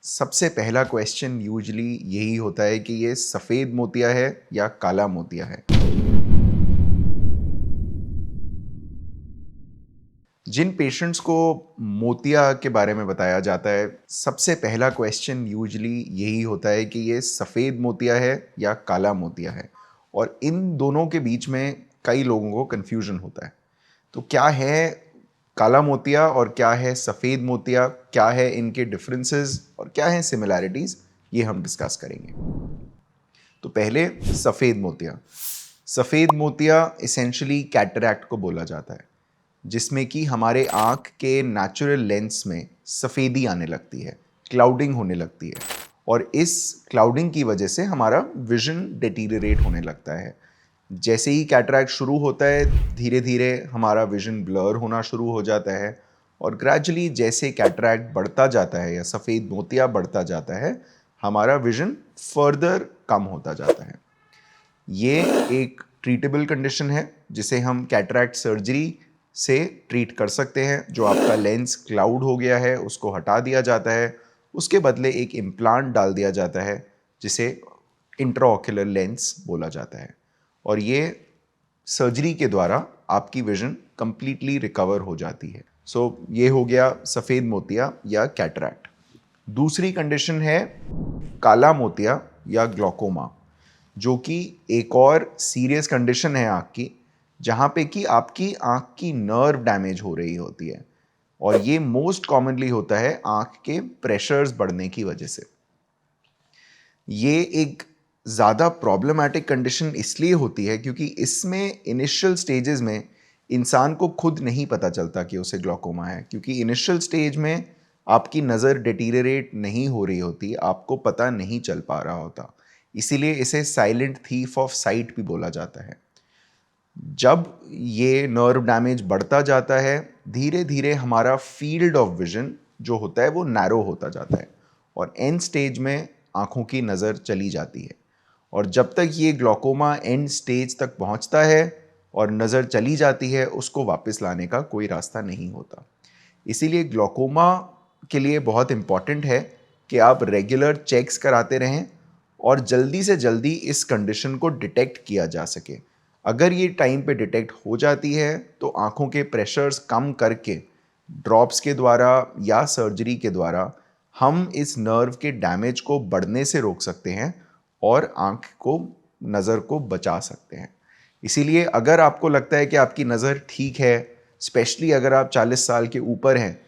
सबसे पहला question usually यही होता है कि ये सफ़ेद मोतिया है या काला मोतिया है। जिन पेशेंट्स को मोतिया के बारे में बताया जाता है, सबसे पहला क्वेश्चन यूजुअली यही होता है कि ये सफ़ेद मोतिया है या काला मोतिया है। और इन दोनों के बीच में कई लोगों को कन्फ्यूजन होता है। तो क्या है काला मोतिया और क्या है सफ़ेद मोतिया, क्या है इनके डिफरेंसेस और क्या है सिमिलैरिटीज़, ये हम डिस्कस करेंगे। तो पहले सफ़ेद मोतिया। सफ़ेद मोतिया इसेंशली कैटरैक्ट को बोला जाता है, जिसमें कि हमारे आँख के नेचुरल लेंस में सफ़ेदी आने लगती है, क्लाउडिंग होने लगती है और इस क्लाउडिंग की वजह से हमारा विज़न डिटीरियरेट होने लगता है। जैसे ही कैटरैक्ट शुरू होता है, धीरे धीरे हमारा विज़न ब्लर होना शुरू हो जाता है और ग्रेजुअली जैसे कैटरैक्ट बढ़ता जाता है या सफ़ेद मोतिया बढ़ता जाता है, हमारा विज़न फर्दर कम होता जाता है। ये एक ट्रीटेबल कंडीशन है जिसे हम कैटरैक्ट सर्जरी से ट्रीट कर सकते हैं। जो आपका लेंस क्लाउड हो गया है उसको हटा दिया जाता है, उसके बदले एक इम्प्लांट डाल दिया जाता है जिसे इंट्राओक्युलर लेंस बोला जाता है और ये सर्जरी के द्वारा आपकी विजन कंप्लीटली रिकवर हो जाती है। ये हो गया सफ़ेद मोतिया या कैटरैक्ट। दूसरी कंडीशन है काला मोतिया या ग्लॉकोमा, जो कि एक और सीरियस कंडीशन है आँख की, जहाँ पे कि आपकी आँख की नर्व डैमेज हो रही होती है और ये मोस्ट कॉमनली होता है आँख के प्रेशर्स बढ़ने की वजह से। ये एक ज़्यादा प्रॉब्लमैटिक कंडीशन इसलिए होती है क्योंकि इसमें इनिशियल स्टेजेस में इंसान को खुद नहीं पता चलता कि उसे ग्लॉकोमा है, क्योंकि इनिशियल स्टेज में आपकी नज़र डिटीरियरेट नहीं हो रही होती, आपको पता नहीं चल पा रहा होता। इसीलिए इसे साइलेंट थीफ ऑफ साइट भी बोला जाता है। जब ये नर्व डैमेज बढ़ता जाता है, धीरे धीरे हमारा फील्ड ऑफ विजन जो होता है वो नैरो होता जाता है और एंड स्टेज में आँखों की नज़र चली जाती है। और जब तक ये ग्लॉकोमा एंड स्टेज तक पहुँचता है और नज़र चली जाती है, उसको वापस लाने का कोई रास्ता नहीं होता। इसीलिए ग्लॉकोमा के लिए बहुत इम्पॉर्टेंट है कि आप रेगुलर चेक्स कराते रहें और जल्दी से जल्दी इस कंडीशन को डिटेक्ट किया जा सके। अगर ये टाइम पे डिटेक्ट हो जाती है तो आँखों के प्रेशर्स कम करके ड्रॉप्स के द्वारा या सर्जरी के द्वारा हम इस नर्व के डैमेज को बढ़ने से रोक सकते हैं और आँख को, नज़र को बचा सकते हैं। इसीलिए अगर आपको लगता है कि आपकी नज़र ठीक है, स्पेशली अगर आप 40 साल के ऊपर हैं,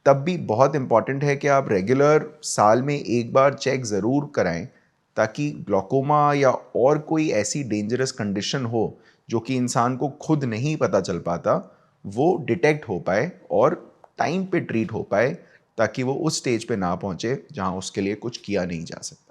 तब भी बहुत इम्पॉर्टेंट है कि आप रेगुलर साल में एक बार चेक ज़रूर कराएं, ताकि ग्लॉकोमा या और कोई ऐसी डेंजरस कंडीशन हो जो कि इंसान को खुद नहीं पता चल पाता, वो डिटेक्ट हो पाए और टाइम पे ट्रीट हो पाए, ताकि वो उस स्टेज पे ना पहुँचे जहाँ उसके लिए कुछ किया नहीं जा सकता।